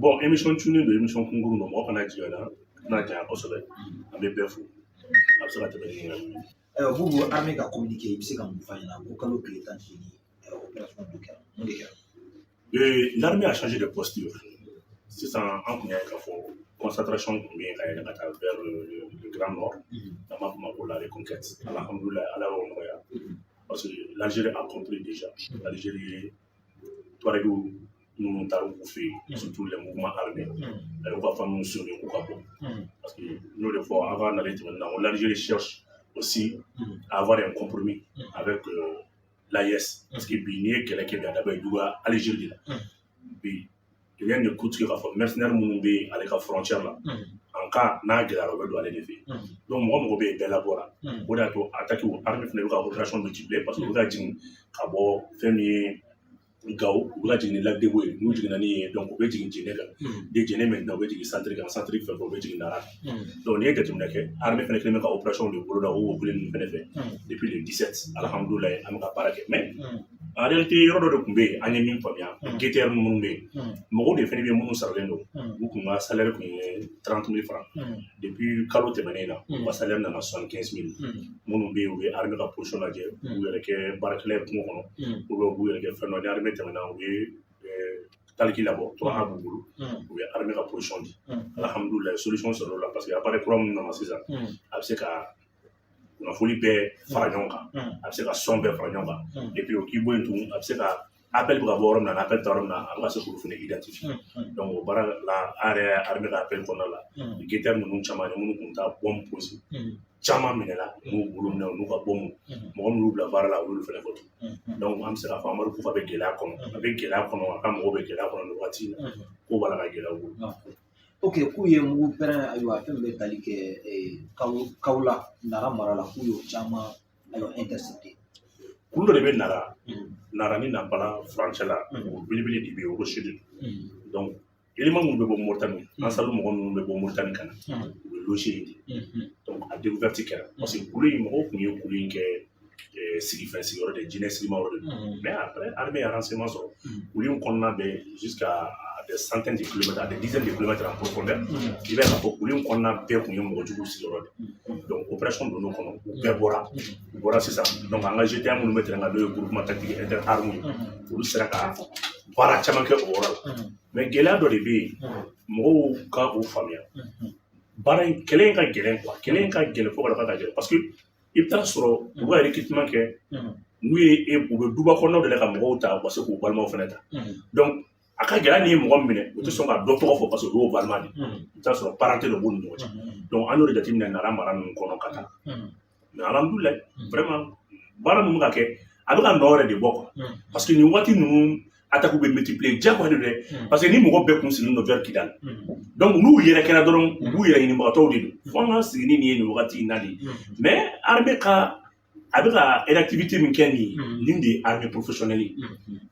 bon émission tuning de émission kunguru no mo kana jiana na ja ko sobe ambe befu absala te beni vous armée ka communiquer bi se ka mu fanya ko kalo kile tan fini opération de guerre mon guerre l'armée a changé de posture c'est ça en kunya ka fo concentration combien ka ka ta vers le grand nord dans ma pour la reconquête alhamdulillah ala wa ya parce que l'Algérie a compris déjà l'Algérie Touaregou nous avons fait surtout les mouvements armés. On va faire nous sur le parce que nous, des fois, avant d'aller maintenant, l'Algérie cherche aussi à avoir un compromis avec l'AIS. Parce que bien quelqu'un qui a d'abord l'Algérie. Puis, rien ne coûte que la mercenaire Mounoubé avec la frontière là. En cas, n'a que la rebelle doit aller les faire. Donc, moi, je vais élaborer. On a attaqué l'armée de l'opération multipliée parce que nous avons dit que Gao, ou là, j'ai une lac de Wé, nous, j'ai une donc, on dit des génères maintenant, on dit centrique, fait pour dire Nara. Donc, il y a des gens qui ont armé fait opération de Bolo ou depuis le 17, alhamdoulilah, à Makaparake. Mais, en réalité, il y a des Kumbé, Anémine Fabien, Guéter Moumbe, Moro de Fénébé Mounou Sarlendo, où on a salaire qui est 30 000 francs. Depuis Kalo Temanena, on a salaire dans 75 000. Moumbe, ou armé la potion à Dieu, ou avec Barclay Mouron, ou avec Fernand armé maintenant, oui, tel qu'il a beau, toi, à Bouboulou, oui, armé la position. Alhamdoulilah, solution sur là, parce qu'il n'y a pas de problème dans la saison. Après, on a folie paix, Faranonga, après, la sombre Faranonga, et puis au Kibo et tout, après, appel bravo, on a appel Tarona, on va se trouver identifié. Donc, au bar, la armée d'appel qu'on a là, le guetteur nous chama, nous comptons bon posé. Chama minela, nous voulons nous va bon, mon nous la barre la roule fait la photo. Donc, on se la femme pour avec Gela, avec Gela, on a un mot avec Gela, on a le voiture, pour voir la Gela. Ok, kuye mu pera ayo afem be tali ke kaula nara marala kuyo chama ayo intercepté. Kundo de be nara ni na bala franchela, bilibili di be o sud. Donc, élément mun be bo Mauritanie, asalu mo mun be bo Mauritanie kana. Loger donc à découvert parce que pour lui il pour lui que sigi fait sigi de jeunesse mais après armée à renseignement sur pour lui on a jusqu'à des centaines de kilomètres à des dizaines de kilomètres en profondeur il va pour lui on a bien pour nous donc opération de nous comme Bora c'est ça donc engagé un nous mettre dans le groupement tactique interarmé pour sera ka bara chama ke oral mais gela do de mo ka ou famille bara kelen ka gɛlɛn quoi kelen ka gɛlɛn fo ka ka gɛlɛn parce que i bɛ taa sɔrɔ u ka recrutement kɛ n'u ye u bɛ duba kɔnɔnaw de la ka mɔgɔw ta u ka se k'u balimaw fana ta donc a ka gɛlɛn ni ye mɔgɔ minɛ u tɛ sɔn ka dɔ tɔgɔ fɔ parce que o y'o balima de i bɛ taa sɔrɔ parenté dɔ b'u ni ɲɔgɔn cɛ donc an y'o de jateminɛ nara mara ninnu kɔnɔ ka taa mais alhamdulilayi vraiment baara ninnu ka kɛ a bɛ ka nɔ yɛrɛ de bɔ quoi parce que nin waati ninnu attaque bɛ multiplier diyagoya de dɛ parce que ni mɔgɔ bɛɛ kun sigilen don vers Kidal donc n'u yɛrɛ kɛra dɔrɔn u b'u yɛrɛ ɲinibagatɔw de don fo an ka sigi ni nin ye nin wagati in na de mais armée ka a bɛ ka activité min kɛ nin de ye armée professionnelle ye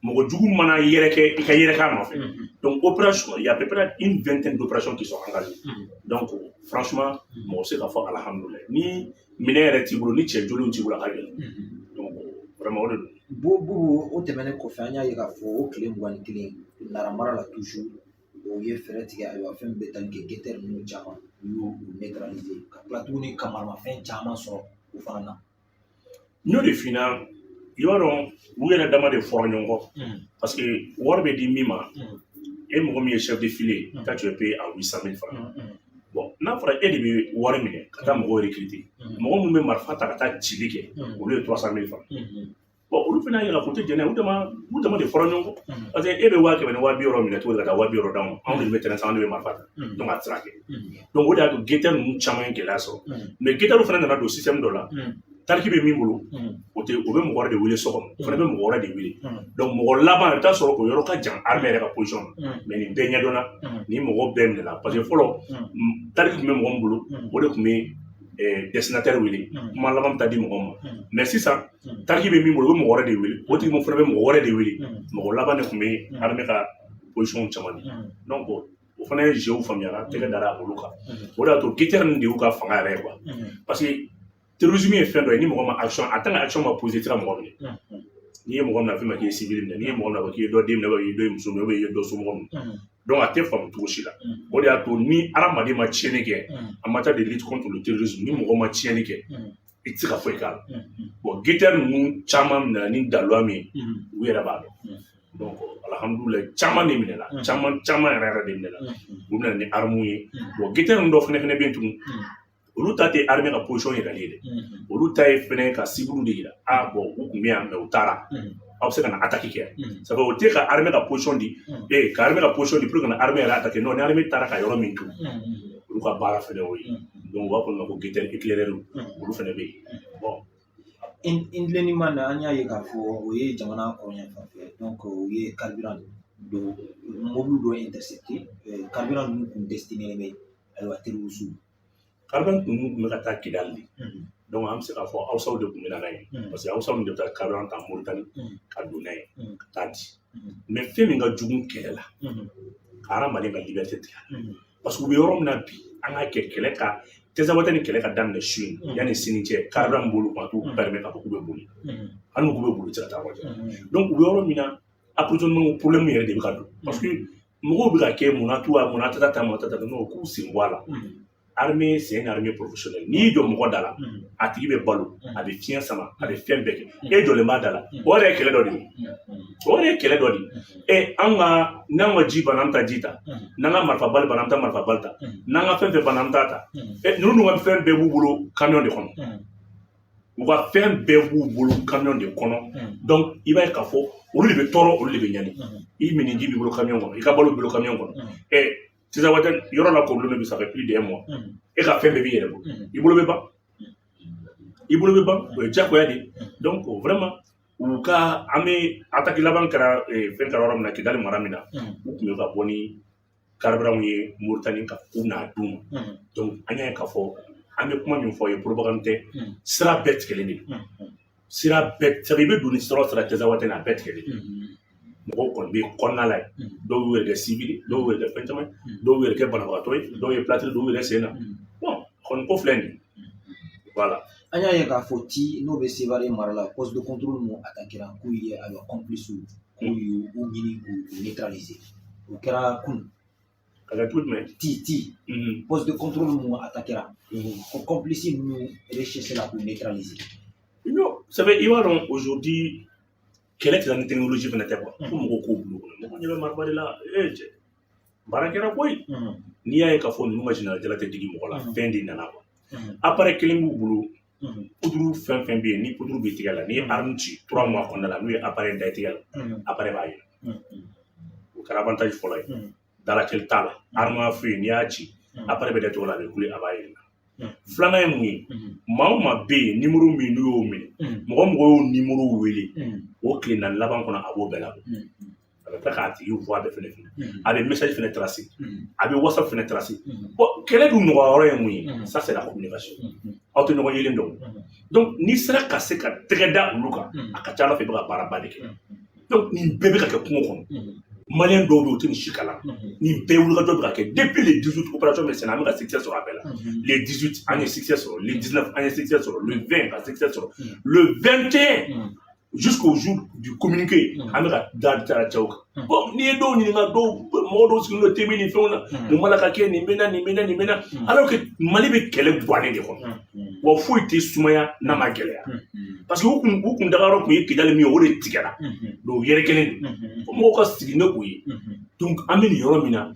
mɔgɔ jugu mana yɛrɛ kɛ i ka yɛrɛ k'a nɔfɛ donc opération il y a à peu près une vingtaine d'opérations qui sont engagées donc franchement mɔgɔ se ka fɔ alhamdoulilah ni minɛ yɛrɛ t'i bolo ni cɛ joliw t'i bolo a ka gɛlɛn donc vraiment o de don Bubu o tɛmɛnen kɔfɛ an y'a ye k'a fɔ o tile 21 nara mara la toujours o ye fɛɛrɛ tigɛ ayiwa fɛn bɛ tali kɛ guetteur ninnu caman u y'u neutraliser ka tila tuguni ka maramafɛn caman sɔrɔ o fana na. n y'o de f'i ɲɛna i b'a dɔn u yɛrɛ dama de fɔra ɲɔgɔn kɔ parce que wari bɛ di min ma e mɔgɔ min ye chef de file ka tu es payé à 800 000 francs bon n'a fɔra e de bɛ wari minɛ ka taa mɔgɔw recruter mɔgɔ min bɛ marifa ta ka taa cili kɛ olu ye 300 000 francs bon olu fana yɛlɛ ko tɛ jɛnɛ u dama de fɔra ɲɔgɔn kɔ parce que e bɛ 100 ni 200 minɛ cogo di ka taa 200 d'anw ma anw de bɛ tɛnɛn san anw de bɛ marifa ta donc a tɛ se ka kɛ donc o de y'a to guetteur ninnu caman ye gɛlɛya sɔrɔ mais guetteur fana nana don système dɔ la tariki bɛ min bolo o bɛ mɔgɔ wɛrɛ de wele so kɔnɔ o fana bɛ mɔgɔ wɛrɛ de wele donc mɔgɔ laban i bɛ taa sɔrɔ o yɔrɔ ka jan armée yɛrɛ ka position na mais nin bɛɛ ɲɛdɔnna ni mɔgɔ bɛɛ minɛna parce que fɔlɔ tariki tun bɛ mɔgɔ min bolo o de tun bɛ destinataire wele kuma laban bɛ taa di mɔgɔ ma mais sisan tariki bɛ min bolo o bɛ mɔgɔ wɛrɛ de wele o tigi fana bɛ mɔgɔ wɛrɛ de wele mɔgɔ laban de tun bɛ armée ka position caman di donc o fana ye jɛw faamuyara tɛgɛ dara olu kan o de y'a to guetteur ninnu de y'u ka fanga yɛrɛ ye quoi parce que terrorisme ye fɛn dɔ ye ni mɔgɔ ma action a tant que action ma poser tira mɔgɔ minɛ n'i ye mɔgɔ min na fɛn ma k'i ye civil minɛ n'i ye mɔgɔ min na k'i ye dɔ den minɛ i ye dɔ ye muso minɛ i ye dɔ somɔgɔ minɛ donc a tɛ faamu cogo si la o de y'a to ni hadamaden ma tiɲɛni kɛ en matière de lutte contre le terrorisme ni mɔgɔ ma tiɲɛni kɛ i tɛ se ka foyi k'a la bon guetteur ninnu caman minɛna ni daluya min ye u yɛrɛ b'a dɔn donc alhamdulilayi caman de minɛla caman yɛrɛ de minɛla u minɛna ni armes ye bon guetteur ninnu dɔ fɛnɛ bɛ yen tugun olu ta tɛ armée ka position yirali ye dɛ olu ta ye fɛnɛ ka civilu de yira bon u tun bɛ yan mais u taara aw bɛ se ka na attaque kɛ ça fait o tɛ ka armée ka position di ka armée ka position di pour que ka na armée yɛrɛ attaquer non ni armée taara ka yɔrɔ min to olu ka baara fɛnɛ y'o ye donc u b'a fɔ olu ma ko guetteur éclaireur olu fɛnɛ bɛ yen bon Indilɛnima na an y'a ye k'a fɔ o ye jamana kɔrɔnya fan fɛ donc o ye carburant dɔ mobile dɔ intercepté carburant ninnu tun destiné bɛ ayiwa terroriste carburant ninnu tun bɛ ka taa Kidali de donc an bɛ se k'a fɔ Hausaw de tun bɛ na n'a ye parce que Hausaw de bɛ taa carburant ta Moritani ka don n'a ye ka taa di mais fɛn min ka jugu kɛlɛ la ka hadamaden ka liberté tigɛ parce que u bɛ yɔrɔ min na bi an k'a kɛ kɛlɛ ka Tɛnzawatɛ ni kɛlɛ ka daminɛ su in yanni sini cɛ carburant b'olu kun a t'u permet k'a fɔ k'u bɛ boli hali n'u k'u bɛ boli u tɛ se ka taa waati donc u bɛ yɔrɔ min na approvisionnement problème yɛrɛ de bɛ ka don parce que mɔgɔw bɛ ka kɛ munna tɛ taa n'o k'u sen bɔ a la armée c'est une armée professionnelle n'i y'i jɔ mɔgɔ da la a tigi bɛ balo a bɛ fiɲɛ sama a bɛ fɛn bɛɛ kɛ e jɔlen b'a da la o yɛrɛ ye kɛlɛ dɔ de ye anw ka n'an ka ji banna an bɛ taa ji ta n'an ka marifa bali banna an bɛ taa marifa bali ta n'an ka fɛn fɛn banna an bɛ taa ta ninnu ka fɛn bɛɛ b'u bolo camion de kɔnɔ u ka fɛn bɛɛ b'u bolo camion de kɔnɔ donc i b'a ye k'a fɔ olu de bɛ tɔɔrɔ olu de bɛ ɲani i miniji b'i bolo camion kɔnɔ i ka balo b'i bolo camion kɔnɔ Tɛnzawatɛ yɔrɔ la problème bi ça fait plus d'un mois e ka fɛn bɛɛ b'i yɛrɛ bolo i bolo bɛ ban o ye diyagoya de donc vraiment u ka an bɛ attaque laban kɛra fɛn kɛra yɔrɔ min na Kidali mara min na u tun bɛ ka bɔ ni carburant ye Moritani ka u n'a d'u ma donc an y'a ye k'a fɔ an bɛ kuma min fɔ ye propagande tɛ sira bɛɛ tigɛlen de don sira bɛɛ sabu i bɛ don ni sira o sira Tɛnzawatɛ nin a bɛɛ tigɛlen don mɔgɔw kɔni bɛ kɔnɔna la yen dɔw y'u yɛrɛ kɛ civil dɔw y'u yɛrɛ kɛ fɛn caman dɔw y'u yɛrɛ kɛ banabagatɔ ye dɔw ye plâtre dɔw y'u yɛrɛ sen na bon kɔni ko filɛ nin ye voilà an y'a ye k'a fɔ ci n'o bɛ Sevare mara la poste de contrôle mun attaquera k'u ye ayiwa complice k'u y'u ɲini k'u neutraliser o kɛra kunun ka kɛ cogo jumɛn ti poste de contrôle mun attaquera ko complice ninnu recherché la k'u neutraliser non c'est vrai i b'a dɔn aujourd'hui kɛlɛ tɛ ni technologie fana tɛ quoi ko mɔgɔw k'o bulon kɔnɔ mɔgɔ ɲɛ bɛ marifa de la cɛ baara kɛra koyi n'i y'a ye k'a fɔ ninnu ka général jala tɛ digi mɔgɔ la fɛn de nana quoi appareil kelen b'u bolo poudre fɛn fɛn bɛ yen ni poudre bɛ tigɛ la n'i ye arme ci 3 mois kɔnɔna la n'u ye appareil da i tigɛ la appareil b'a yɛlɛ o kɛra avantage fɔlɔ ye dalakɛli t'a la arme à feu n'i y'a ci appareil bɛ da cogo la a bɛ kule a b'a yɛlɛ filanan ye mun ye maa o maa bɛ yen numéro min n'u y'o minɛ mɔgɔ y'o numéro wele o tile naani laban kɔnɔ a b'o bɛɛ labɔ a bɛ tila k'a tigi voix bɛɛ fɛnɛ filɛ a bɛ message fɛnɛ tracer a bɛ whatsapp fɛnɛ tracer bon kɛlɛ dun nɔgɔya yɔrɔ ye mun ye ça c'est la communication aw tɛ ɲɔgɔn yelen dɔn donc n'i sera ka se ka tɛgɛ da olu kan a ka ca ala fɛ i bɛ ka baara ba de kɛ donc nin bɛɛ bɛ ka kɛ kungo kɔnɔ maliyɛn dɔw bɛ yen o tɛ nin si kalan nin bɛɛ wulikajɔ bɛ ka kɛ depuis le 18 opération bɛ senna an bɛ ka succès sɔrɔ a bɛɛ la le 18 an ye succès sɔrɔ le 19 an ye succès sɔrɔ le 20 ka succès sɔrɔ le 21 jusqu'au jour du communiqué an bɛ ka da cɛw kan bon n'i ye dɔw ɲininka dɔw mɔgɔ dɔw sigilen don tebe ni fɛnw na nin ma la ka kɛ nin bɛ na alors que Mali bɛ kɛlɛ guwanen de kɔnɔ wa foyi tɛ sumaya n'a ma gɛlɛya parce que u kun dagayɔrɔ kun ye Kidali min ye o de tigɛra donc yɛrɛ kelen don mɔgɔw ka sigi ne k'o ye donc an bɛ nin yɔrɔ min na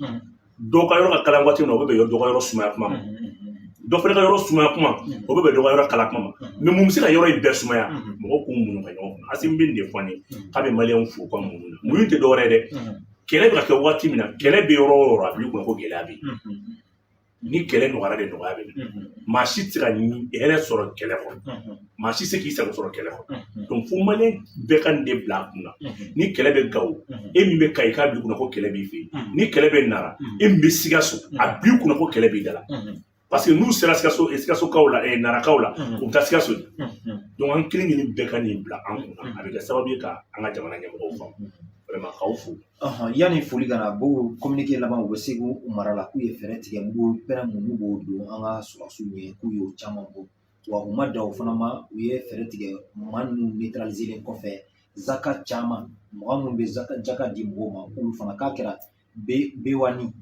dɔw ka yɔrɔ ka kalan waati min na o bɛ bɛn dɔ ka yɔrɔ sumaya kuma ma dɔ fana ka yɔrɔ sumaya kuma o bɛ bɛn dɔ ka yɔrɔ kala kuma ma mais mun bɛ se ka yɔrɔ in bɛɛ sumaya mɔgɔw k'u muɲu ka ɲɔgɔn kɔnɔ Asimi bɛ nin de fɔ an ye k'a bɛ maliyɛnw fo ka muɲu na muɲu tɛ dɔwɛrɛ ye dɛ kɛlɛ bɛ ka kɛ waati min na kɛlɛ bɛ yɔrɔ o yɔrɔ a b'i kunna ko gɛlɛya bɛ yen ni kɛlɛ nɔgɔyara de nɔgɔya bɛ yen maa si tɛ se ka hɛrɛ sɔrɔ kɛlɛ kɔnɔ maa si tɛ se k'i sago sɔrɔ kɛlɛ kɔnɔ donc fo maliyɛn bɛɛ ka nin de bila a kun na ni kɛlɛ bɛ Gawo e min bɛ Kayi k'a b'i kunna ko kɛlɛ b'i fɛ yen ni kɛlɛ bɛ Nara e min bɛ Sikaso a b'i kunna ko kɛlɛ b'i da la parce que n'u sera Sikasokaw la Narakaw la u bɛ taa Sikaso de donc an kelen kelen bɛɛ ka nin bila an kunna a bɛ kɛ sababu ye ka an ka jamana ɲɛmɔgɔw faamu vraiment k'aw fo. yanni foli ka na bo communiqué laban u bɛ Segu mara la k'u ye fɛɛrɛ tigɛ mugu pɛrɛn mun b'o don an ka sɔrɔsiw ɲɛ k'u y'o caman bɔ wa u ma dan o fana ma u ye fɛɛrɛ tigɛ maa ninnu neutraliselen kɔfɛ zaka caman mɔgɔ minnu bɛ jaka di mɔgɔw ma olu fana k'a kɛra bewani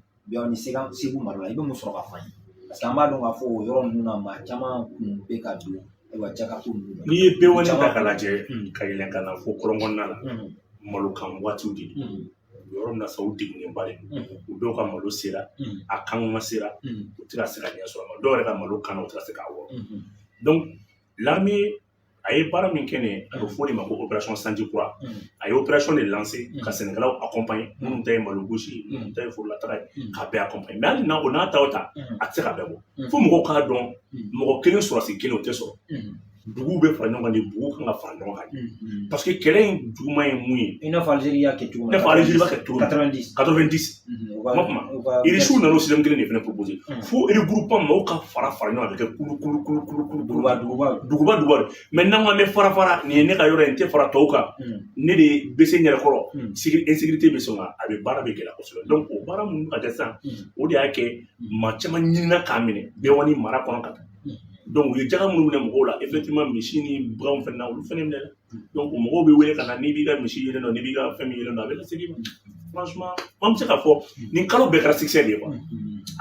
segu mara la i bɛ mun sɔrɔ ka fɔ an ye parce que an b'a dɔn k'a fɔ o yɔrɔ ninnu na maa caman kun bɛ ka don ayiwa jaka ko ninnu na n'i ye bewani ta k'a lajɛ ka yɛlɛn ka na fo kɔrɔnkɔnɔna la malokan waatiw de don yɔrɔ min na sa u degunenba de don u dɔw ka malo sera a kan ma sera u tɛ ka se ka ɲɛ sɔrɔ a ma dɔw yɛrɛ ka malo kan na u tɛ ka se k'a wɔrɔ donc l'armée a ye baara min kɛ nin a bɛ fɔ de ma ko opération sanji kura a ye opération de lancé ka sɛnɛkɛlaw accompagner minnu ta ye malo gosi minnu ta ye forolataga ye k'a bɛɛ accompagner mais hali o n'a ta o ta a tɛ se ka bɛɛ bɔ fo mɔgɔw k'a dɔn mɔgɔ kelen sɔrɔsi kelen o tɛ sɔrɔ duguw bɛ fara ɲɔgɔn kan de bugu kan ka fara ɲɔgɔn kan parce que kɛlɛ in juguman ye mun ye i n'a fɔ Algérie y'a kɛ cogo min i n'a fɔ Algérie b'a kɛ cogo min 90 ma kuma irisiw nana o système kelen de fana proposer fo regroupement mɔgɔw ka fara ɲɔgɔn kan a bɛ kɛ kulu duguba mais n'an ko an bɛ fara nin ye ne ka yɔrɔ ye n tɛ fara tɔw kan ne de bɛ se n yɛrɛ kɔrɔ insécurité bɛ sɔn a bɛ baara bɛ gɛlɛya kosɛbɛ donc o baara minnu ka kɛ sisan o de y'a kɛ maa caman ɲinina k'a minɛ Bewani mara kɔnɔ ka taa donc u ye jaga minnu minɛ mɔgɔw la effectivement misi ni baganw fana na olu fana minɛ donc mɔgɔw bɛ wele ka na n'i b'i ka misi yelen dɔn n'i b'i ka fɛn min yelen dɔn a bɛ lase i ma franchement an bɛ se k'a fɔ nin kalo bɛɛ kɛra succès de ye quoi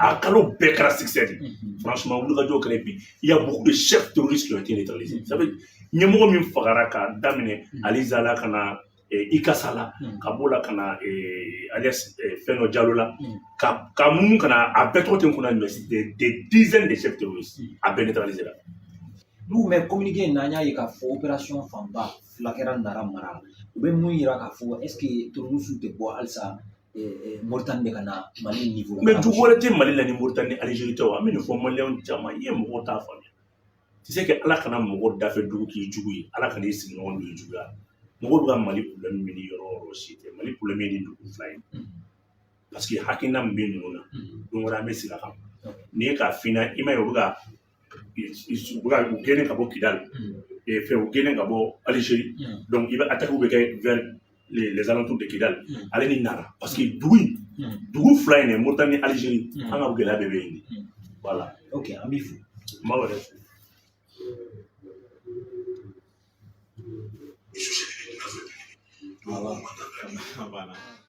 a kalo bɛɛ kɛra succès de ye franchement wulikajɔw kɛra bi il y a beaucoup de chefs terroristes qui ont été neutralisés ça veut ɲɛmɔgɔ min fagara ka daminɛ Aliza la ka na Ikasa la ka b'o la ka na alias fɛn dɔ Jalo la ka mun ka na a bɛɛ tɔgɔ tɛ n kunna mais des dizaines de chefs terroristes a bɛɛ neutralisé la n'u mɛ communiqué in na an y'a ye k'a fɔ opération fanba fila kɛra Nara mara la u bɛ mun yira k'a fɔ est-ce que terroristes tɛ bɔ halisa Mauritanie de ka na Mali niveau la mais dugu wɛrɛ tɛ Mali la ni Mauritanie ni Algérie tɛ wa an bɛ nin fɔ maliyɛnw caman i ye mɔgɔw t'a faamuya tu sais que Ala kana mɔgɔ dafɛ dugu k'i jugu ye Ala kana i sigiɲɔgɔn don i juguya mɔgɔw bɛ ka Mali problème ɲini yɔrɔ o yɔrɔ si tɛ Mali problème ye nin dugu fila ye parce que hakilina min bɛ ninnu na don wɛrɛ an bɛ sigi a kan n'i ye k'a f'i ɲɛna i ma ye u bɛ u gɛnnen ka bɔ Kidali u gɛnnen ka bɔ Algérie donc i bɛ attaque bɛ kɛ vers les alentours de Kidali ale ni Nara parce que dugu fila in dɛ Mauritanie ni Algérie an ka gɛlɛya bɛɛ bɛ yen de voilà ok an b'i fo n b'aw yɛrɛ fo Voilà.